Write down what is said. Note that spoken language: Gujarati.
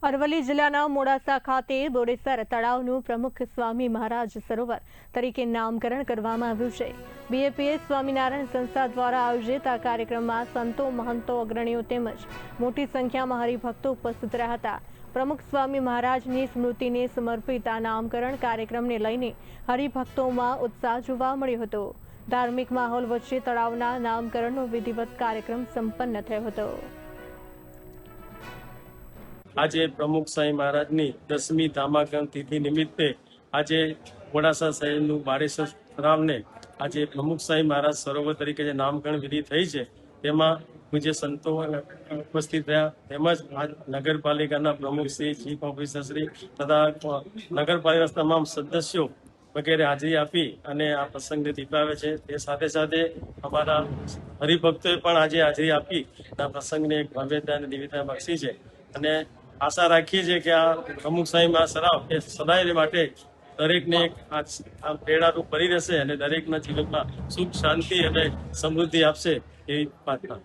અરવલ્લી જિલ્લાના મોડાસા ખાતે બોડેસર તળાવનું પ્રમુખ સ્વામી મહારાજ સરોવર તરીકે નામકરણ કરવામાં આવ્યું છે। બીએપીએસ સ્વામિનારાયણ સંસ્થા દ્વારા આયોજિત આ કાર્યક્રમમાં સંતો, મહંતો, અગ્રણીઓ તેમજ મોટી સંખ્યામાં હરિભક્તો ઉપસ્થિત રહ્યા હતા। પ્રમુખ સ્વામી મહારાજની સ્મૃતિને સમર્પિત આ નામકરણ કાર્યક્રમને લઈને હરિભક્તોમાં ઉત્સાહ જોવા મળ્યો હતો। ધાર્મિક માહોલ વચ્ચે તળાવના નામકરણનો વિધિવત કાર્યક્રમ સંપન્ન થયો હતો। આજે પ્રમુખ સ્વામી મહારાજની 10મી ધામાકરણ તિથિ નિમિત્તે આજે મોડાસા શહેરનું બારેશ્વર તળાવને આજે પ્રમુખ સ્વામી મહારાજ સરોવર તરીકે જે નામકરણ વિધિ થઈ છે તેમાં પૂજ્ય સંતો ઉપસ્થિત રહ્યા તેમજ નગરપાલિકાના પ્રમુખ શ્રી, ચીફ ઓફિસર શ્રી તથા નગરપાલિકાના તમામ સદસ્યો વગેરે હાજરી આપી અને આ પ્રસંગને દીપાવે છે। તે સાથે સાથે અમારા હરિભક્તોએ પણ આજે હાજરી આપી આ પ્રસંગને એક ભવ્યતા અને દિવ્યતા બક્ષી છે અને આશા રાખીએ છીએ કે આ પ્રમુખ સ્વામી મહારાજ સરાવ એ સદાય માટે દરેકને એક પ્રેરણારૂપ બની રહેશે અને દરેકના જીવનમાં સુખ, શાંતિ અને સમૃદ્ધિ આપશે એવી પ્રાર્થના।